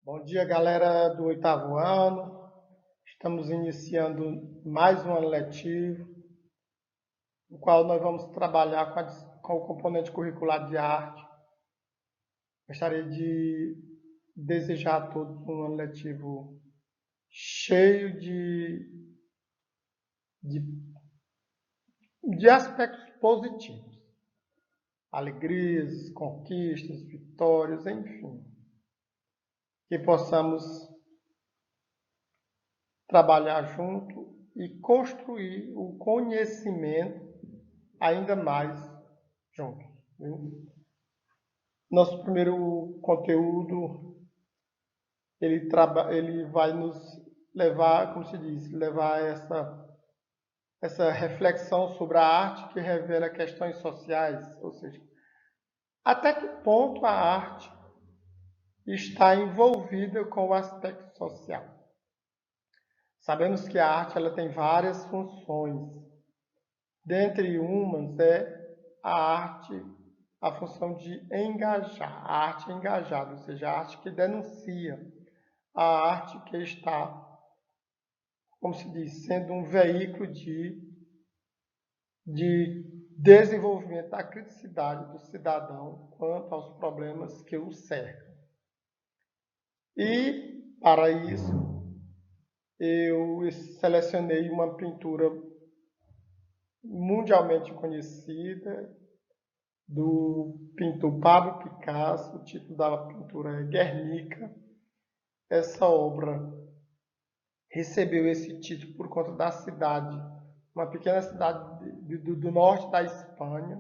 Bom dia, galera do oitavo ano. Estamos iniciando mais um ano letivo, no qual nós vamos trabalhar com o componente curricular de arte. Gostaria de desejar a todos um ano letivo cheio de, de aspectos positivos, alegrias, conquistas, vitórias, enfim. Que possamos trabalhar junto e construir o conhecimento ainda mais juntos. Viu? Nosso primeiro conteúdo, ele vai nos levar, como se diz, levar essa reflexão sobre a arte que revela questões sociais, ou seja, até que ponto a arte está envolvida com o aspecto social. Sabemos que a arte ela tem várias funções. Dentre umas é a arte, a função de engajar, a arte engajada, ou seja, a arte que denuncia, a arte que está, como se diz, sendo um veículo de desenvolvimento da criticidade do cidadão quanto aos problemas que o cercam. E, para isso, eu selecionei uma pintura mundialmente conhecida, do pintor Pablo Picasso. O título da pintura é Guernica. Essa obra recebeu esse título por conta da cidade, uma pequena cidade do norte da Espanha,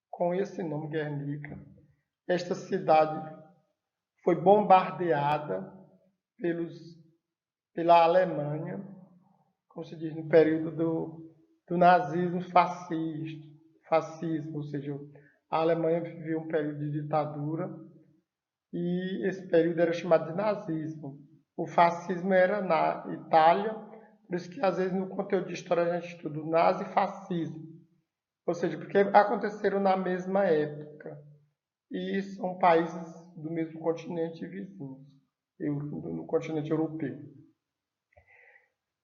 com esse nome, Guernica. Esta cidade foi bombardeada pela Alemanha, como se diz, no período do nazismo fascismo, ou seja, a Alemanha viveu um período de ditadura e esse período era chamado de nazismo. O fascismo era na Itália, por isso que às vezes no conteúdo de história a gente estuda o nazi-fascismo, ou seja, porque aconteceram na mesma época e são países do mesmo continente e vizinhos, no continente europeu.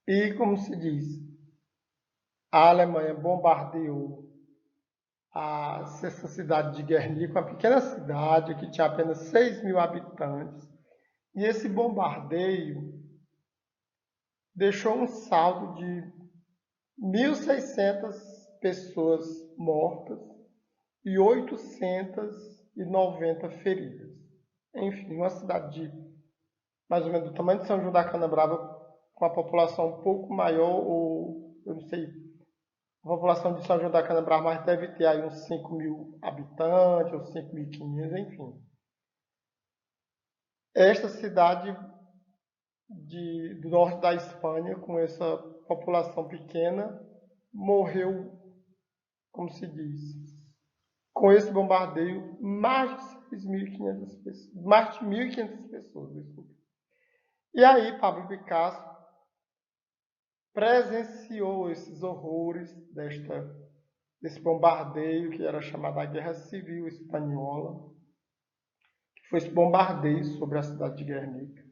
E como se diz, a Alemanha bombardeou essa cidade de Guernica, uma pequena cidade que tinha apenas 6 mil habitantes. E esse bombardeio deixou um saldo de 1.600 pessoas mortas e 890 feridas. Enfim, uma cidade de mais ou menos do tamanho de São João da Canabrava, com a população um pouco maior, ou eu não sei, a população de São João da Canabrava mais deve ter aí uns 5 mil habitantes, ou 5.500, enfim. Esta cidade do norte da Espanha, com essa população pequena, morreu, como se diz, com esse bombardeio, mais de 6.500 pessoas, mais de 1.500 pessoas, desculpa. E aí, Pablo Picasso presenciou esses horrores desse bombardeio, que era chamada Guerra Civil Espanhola, que foi esse bombardeio sobre a cidade de Guernica.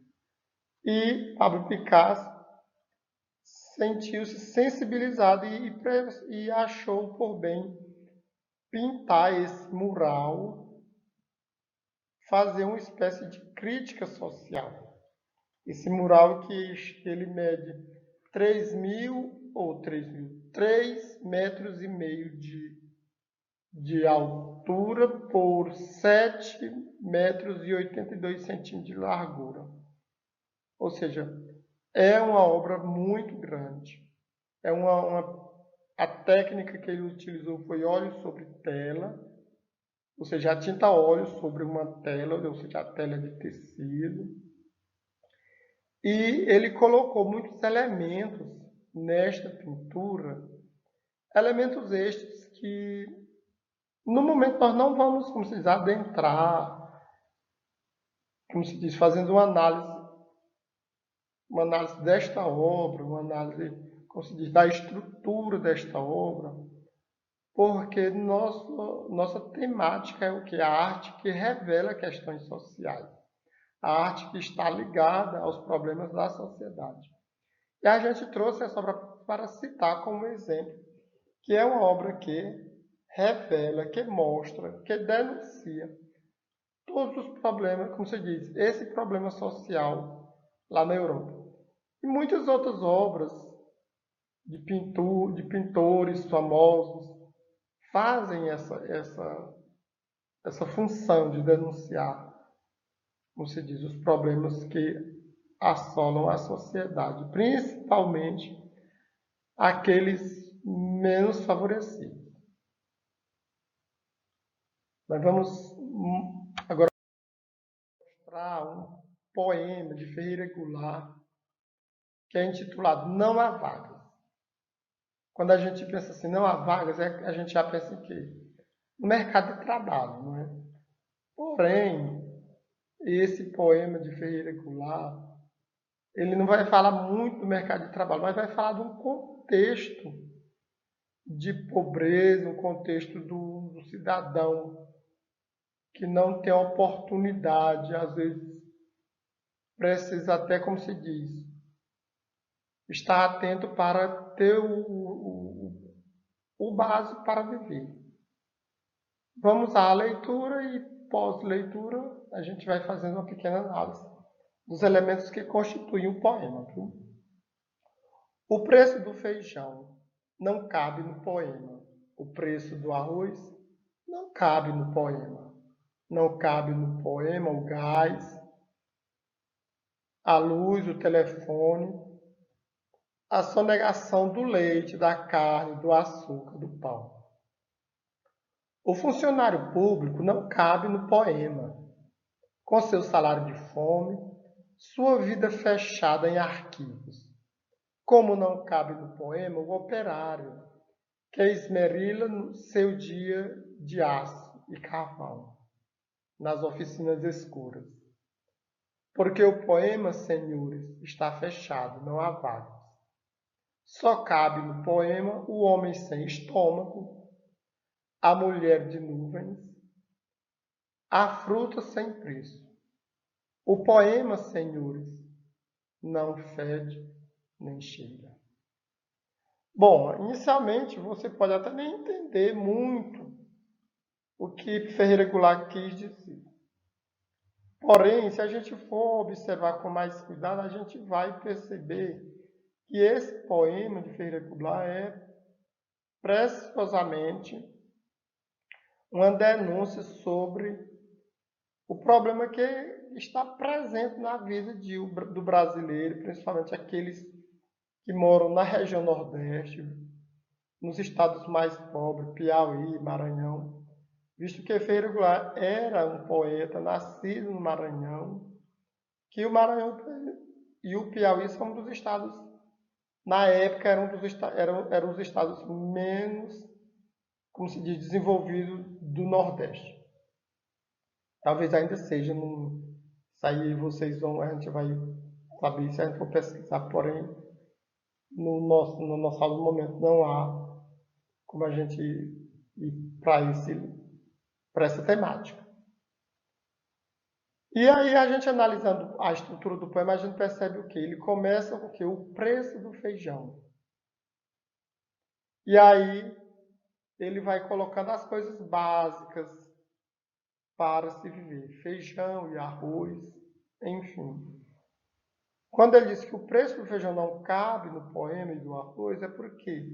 E Pablo Picasso sentiu-se sensibilizado e achou por bem pintar esse mural, fazer uma espécie de crítica social. Esse mural que ele mede 3 metros e meio de altura por 7 metros e 82 centímetros de largura. Ou seja, é uma obra muito grande. A técnica que ele utilizou foi óleo sobre tela, ou seja, a tinta óleo sobre uma tela, ou seja, a tela de tecido. E ele colocou muitos elementos nesta pintura, elementos estes que, no momento, nós não vamos, como se diz, adentrar, como se diz, fazendo uma análise desta obra, uma análise, como se diz, da estrutura desta obra, porque nossa temática é o que? A arte que revela questões sociais. a arte que está ligada aos problemas da sociedade. E a gente trouxe essa obra para citar como exemplo, que é uma obra que revela, que mostra, que denuncia todos os problemas, como se diz, esse problema social lá na Europa. E muitas outras obras de pintores famosos fazem essa função de denunciar, como se diz, os problemas que assolam a sociedade, principalmente aqueles menos favorecidos. Nós vamos agora mostrar um poema de Ferreira Goulart que é intitulado Não Há Vagas. Quando a gente pensa assim, não há vagas, a gente já pensa em quê? No mercado de trabalho, não é? Porém, esse poema de Ferreira Goulart, ele não vai falar muito do mercado de trabalho, mas vai falar de um contexto de pobreza, um contexto do cidadão que não tem oportunidade, às vezes precisa até, como se diz, estar atento para ter o básico para viver. Vamos à leitura e pós-leitura a gente vai fazendo uma pequena análise dos elementos que constituem o poema. Viu? O preço do feijão não cabe no poema. O preço do arroz não cabe no poema. Não cabe no poema o gás, a luz, o telefone, a sonegação do leite, da carne, do açúcar, do pão. O funcionário público não cabe no poema, com seu salário de fome, sua vida fechada em arquivos. Como não cabe no poema o operário, que esmerila no seu dia de aço e carvão, nas oficinas escuras. Porque o poema, senhores, está fechado, não há vagas. Só cabe no poema o homem sem estômago, a mulher de nuvens, a fruta sem preço. O poema, senhores, não fede nem cheira. Bom, inicialmente você pode até nem entender muito o que Ferreira Goulart quis dizer. Porém, se a gente for observar com mais cuidado, a gente vai perceber que esse poema de Ferreira Goulart é preciosamente uma denúncia sobre o problema que está presente na vida do brasileiro, principalmente aqueles que moram na região Nordeste, nos estados mais pobres, Piauí, Maranhão, visto que Ferreira Goulart era um poeta nascido no Maranhão, que o Maranhão e o Piauí são dos estados, na época eram os estados menos, como se diz, desenvolvidos do Nordeste. Talvez ainda seja, isso aí a gente vai saber se a gente for pesquisar, porém, no nosso momento não há como a gente ir para essa temática. E aí a gente analisando a estrutura do poema, a gente percebe o quê? Ele começa com o quê? O preço do feijão. E aí ele vai colocando as coisas básicas para se viver. Feijão e arroz, enfim. Quando ele diz que o preço do feijão não cabe no poema e do arroz, é porque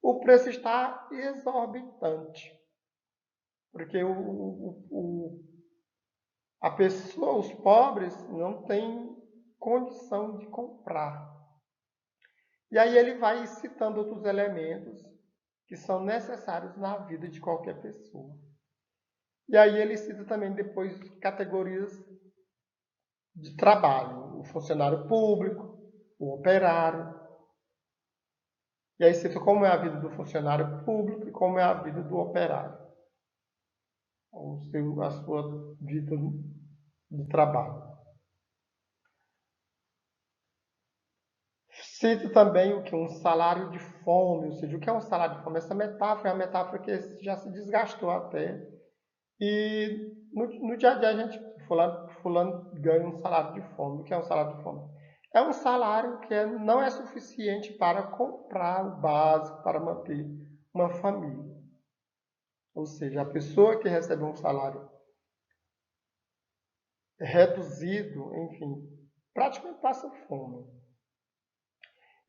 o preço está exorbitante. Porque a pessoa, os pobres, não têm condição de comprar. E aí ele vai citando outros elementos que são necessários na vida de qualquer pessoa. E aí ele cita também depois categorias de trabalho, o funcionário público, o operário. E aí cita como é a vida do funcionário público e como é a vida do operário. A sua vida de trabalho. Cita também o que? Um salário de fome, ou seja, o que é um salário de fome? Essa metáfora é uma metáfora que já se desgastou até. E no dia a dia a gente fulano ganha um salário de fome. O que é um salário de fome? É um salário que não é suficiente para comprar o básico, para manter uma família. Ou seja, a pessoa que recebe um salário reduzido, enfim, praticamente passa fome.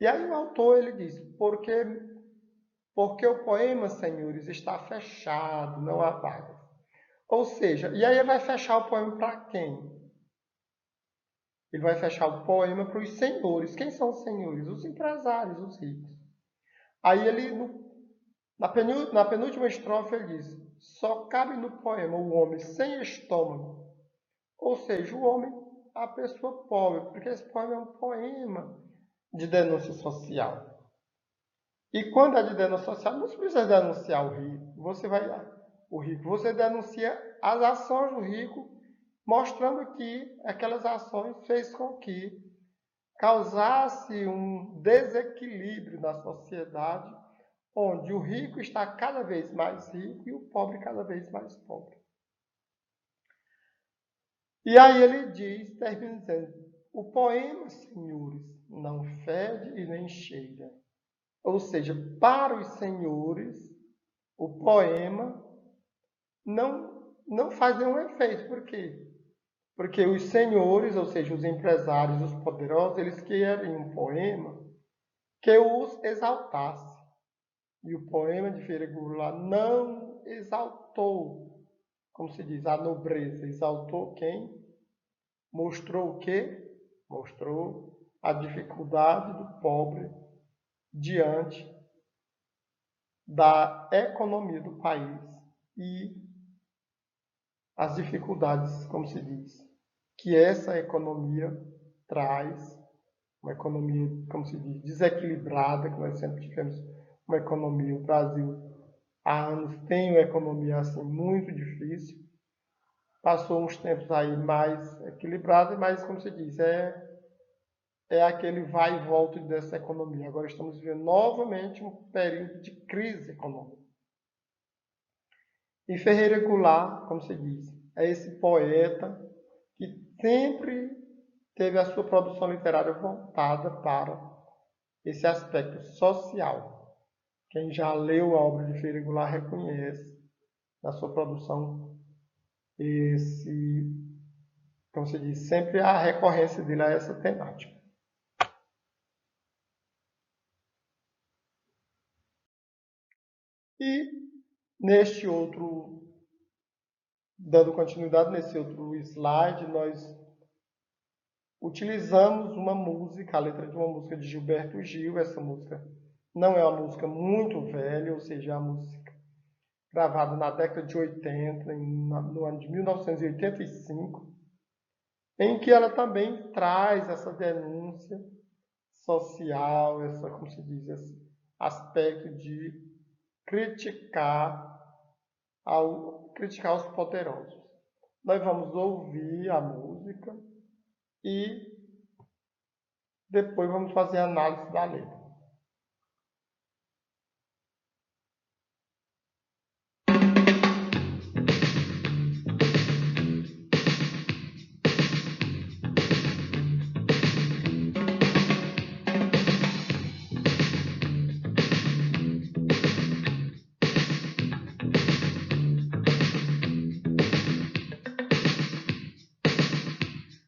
E aí o autor ele diz, porque o poema, senhores, está fechado, não há vagas. Ou seja, e aí ele vai fechar o poema para quem? Ele vai fechar o poema para os senhores. Quem são os senhores? Os empresários, os ricos. Aí ele, na penúltima estrofe, ele diz, só cabe no poema o homem sem estômago. Ou seja, o homem, a pessoa pobre, porque esse poema é um poema de denúncia social. E quando é de denúncia social, não precisa denunciar o rico. Você denuncia as ações do rico, mostrando que aquelas ações fez com que causasse um desequilíbrio na sociedade, onde o rico está cada vez mais rico e o pobre cada vez mais pobre. E aí ele diz, termina dizendo, o poema, senhores, não fede e nem cheira. Ou seja, para os senhores, o poema não faz nenhum efeito. Por quê? Porque os senhores, ou seja, os empresários, os poderosos, eles querem um poema que os exaltasse. E o poema de Ferreira Goulart não exaltou, como se diz, a nobreza. Exaltou quem? Mostrou o quê? Mostrou a dificuldade do pobre diante da economia do país e as dificuldades, como se diz, que essa economia traz, uma economia, como se diz, desequilibrada, que nós sempre tivemos uma economia, o Brasil há anos tem uma economia assim muito difícil, passou uns tempos aí mais equilibrada, mas como se diz, é aquele vai e volta dessa economia. Agora estamos vivendo novamente um período de crise econômica. E Ferreira Goulart, como se diz, é esse poeta que sempre teve a sua produção literária voltada para esse aspecto social. Quem já leu a obra de Ferreira Goulart reconhece na sua produção esse, como se diz, sempre a recorrência dele a essa temática. E neste outro, dando continuidade nesse outro slide, nós utilizamos uma música, a letra de uma música de Gilberto Gil. Essa música não é uma música muito velha, ou seja, é uma música gravada na década de 80, no ano de 1985, em que ela também traz essa denúncia social, essa, como se diz, esse aspecto de criticar os poderosos. Nós vamos ouvir a música e depois vamos fazer a análise da letra.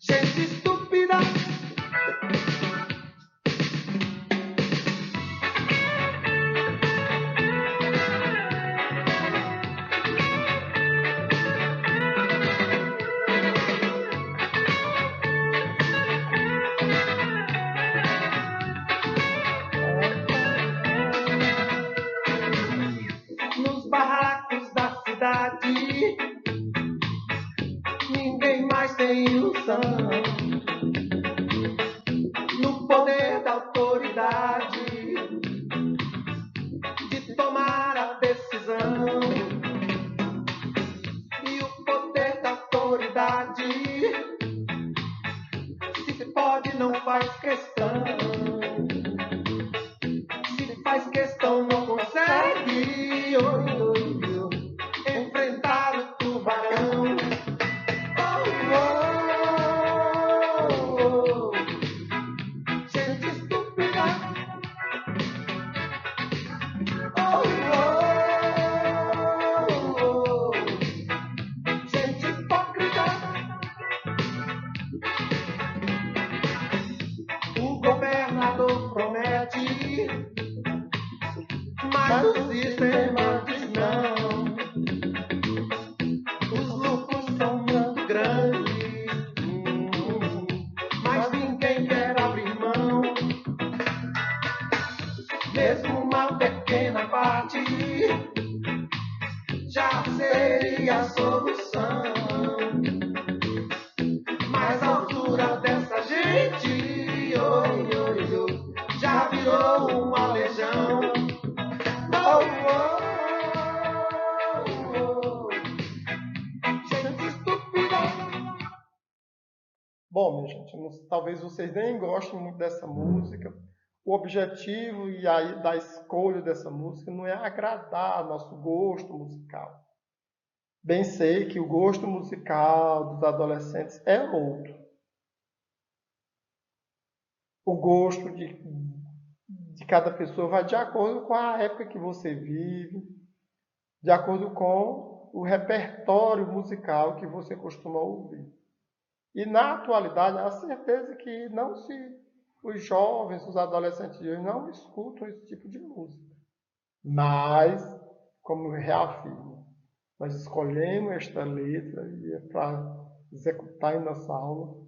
Gente estúpida, nos barracos da cidade, ninguém mais tem ilusão. No poder da autoridade de tomar a decisão. E o poder da autoridade, se pode, não faz questão. Se faz questão, não consegue enfrentar o tubarão. Oh, oh. mas o sistema diz não. Os lucros são muito grandes, mas ninguém quer abrir mão. Mesmo uma pequena parte já seria a solução. Mas a altura dessa gente já virou uma legião. Gente estúpida. Bom, minha gente, talvez vocês nem gostem muito dessa música. O objetivo e aí da escolha dessa música não é agradar nosso gosto musical. Bem sei que o gosto musical dos adolescentes é outro. O gosto de cada pessoa vai de acordo com a época que você vive, de acordo com o repertório musical que você costuma ouvir. E na atualidade, há certeza que os jovens, os adolescentes de hoje não escutam esse tipo de música. Mas, como eu reafirmo, nós escolhemos esta letra para executar em nossa aula,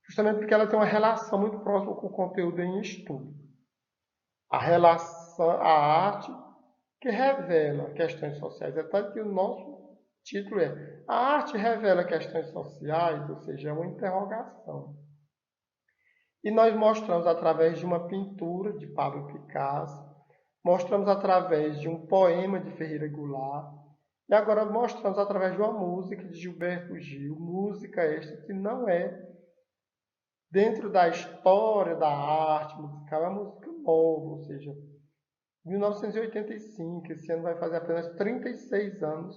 justamente porque ela tem uma relação muito próxima com o conteúdo em estudo. A arte que revela questões sociais. É tanto que o nosso título é A Arte Revela Questões Sociais, ou seja, é uma interrogação. E nós mostramos através de uma pintura de Pablo Picasso, mostramos através de um poema de Ferreira Goulart, e agora mostramos através de uma música de Gilberto Gil, música esta que não é, dentro da história da arte musical, é uma música nova, ou seja, 1985, esse ano vai fazer apenas 36 anos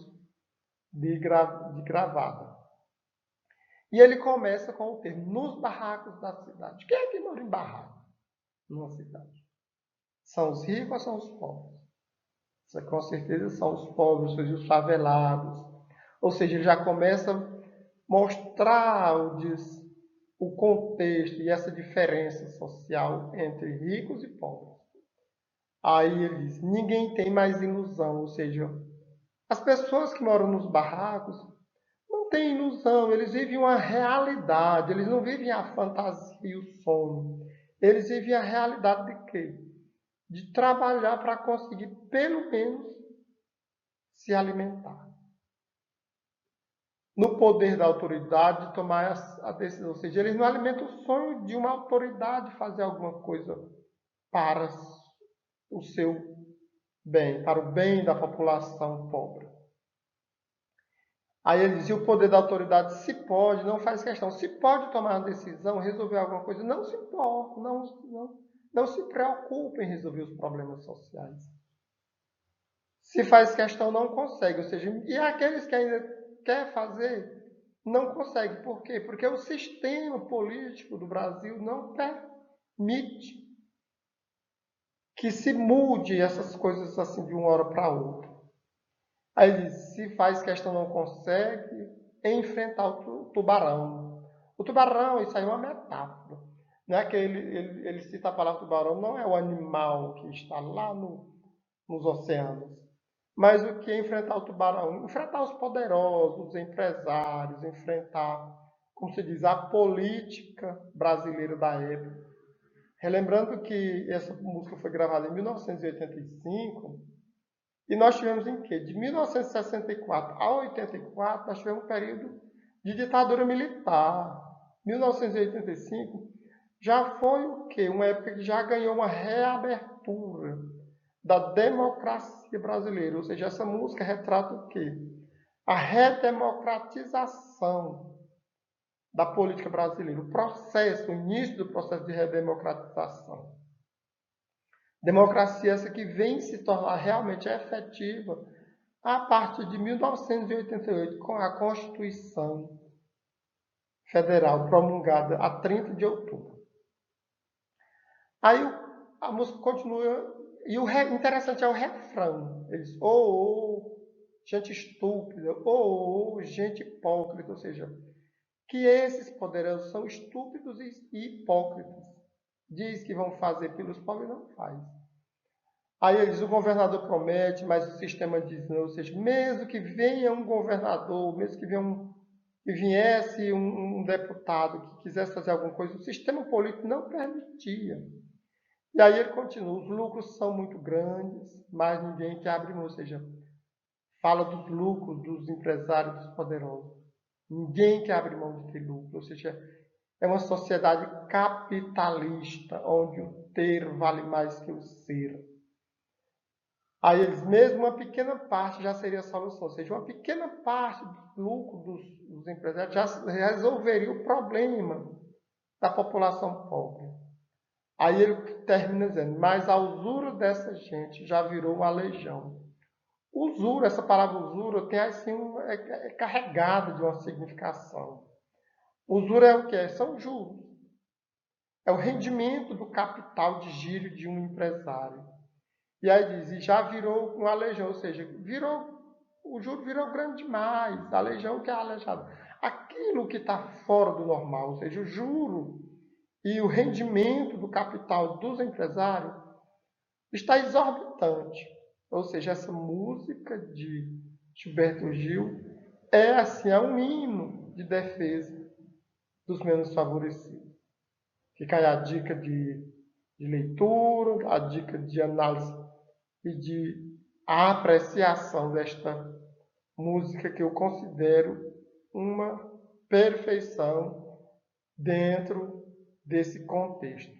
de gravada. E ele começa com o termo, nos barracos da cidade. Quem é que mora em barraco numa cidade? São os ricos ou são os pobres? Com certeza são os pobres, ou seja, os favelados. Ou seja, ele já começa a mostrar o contexto e essa diferença social entre ricos e pobres. Aí ele diz, ninguém tem mais ilusão, ou seja, as pessoas que moram nos barracos não têm ilusão, eles vivem uma realidade, eles não vivem a fantasia e o sonho. Eles vivem a realidade de quê? De trabalhar para conseguir, pelo menos, se alimentar. No poder da autoridade de tomar a decisão. Ou seja, eles não alimentam o sonho de uma autoridade fazer alguma coisa para o seu bem, para o bem da população pobre. Aí ele dizia, o poder da autoridade se pode, não faz questão. Se pode tomar uma decisão, resolver alguma coisa, não se importa, não se preocupe em resolver os problemas sociais. Se faz questão, não consegue. Ou seja, e aqueles que ainda quer fazer, não consegue. Por quê? Porque o sistema político do Brasil não permite que se mude essas coisas assim de uma hora para outra. Aí ele diz, se faz questão, não consegue enfrentar o tubarão. O tubarão, isso aí é uma metáfora. Não é que ele cita a palavra tubarão, não é o animal que está lá nos oceanos. Mas o que é enfrentar o tubarão? Enfrentar os poderosos, os empresários, enfrentar, como se diz, a política brasileira da época. Relembrando que essa música foi gravada em 1985, e nós tivemos em quê? De 1964 a 84, nós tivemos um período de ditadura militar. 1985 já foi o quê? Uma época que já ganhou uma reabertura da democracia brasileira. Ou seja, essa música retrata o quê? A redemocratização da política brasileira. O início do processo de redemocratização. Democracia essa que vem se tornar realmente efetiva a partir de 1988, com a Constituição Federal promulgada a 30 de outubro. Aí a música continua, e o interessante é o refrão. Eles, gente estúpida, gente hipócrita, ou seja, que esses poderosos são estúpidos e hipócritas. Diz que vão fazer pelos pobres e não faz. Aí ele diz, o governador promete, mas o sistema diz não. Ou seja, mesmo que venha um governador, mesmo que viesse um deputado que quisesse fazer alguma coisa, o sistema político não permitia. E aí ele continua, os lucros são muito grandes, mas ninguém quer abrir mão. Ou seja, fala dos lucros dos empresários, dos poderosos. Ninguém quer abrir mão de ter lucro. Ou seja, é uma sociedade capitalista, onde o ter vale mais que o ser. Aí eles, mesmo uma pequena parte já seria a solução, ou seja, uma pequena parte do lucro dos empresários já resolveria o problema da população pobre. Aí ele termina dizendo, mas a usura dessa gente já virou uma legião. Usura, essa palavra usura tem assim, é carregada de uma significação. Usura é o que? São juros. É o rendimento do capital de giro de um empresário. E aí diz, e já virou uma legião, ou seja, o juro virou grande demais, a legião que é aleijada. Aquilo que está fora do normal, ou seja, o juro e o rendimento do capital dos empresários está exorbitante. Ou seja, essa música de Gilberto Gil é assim, é um hino de defesa dos menos favorecidos. Fica aí a dica de leitura, a dica de análise e de apreciação desta música que eu considero uma perfeição dentro desse contexto.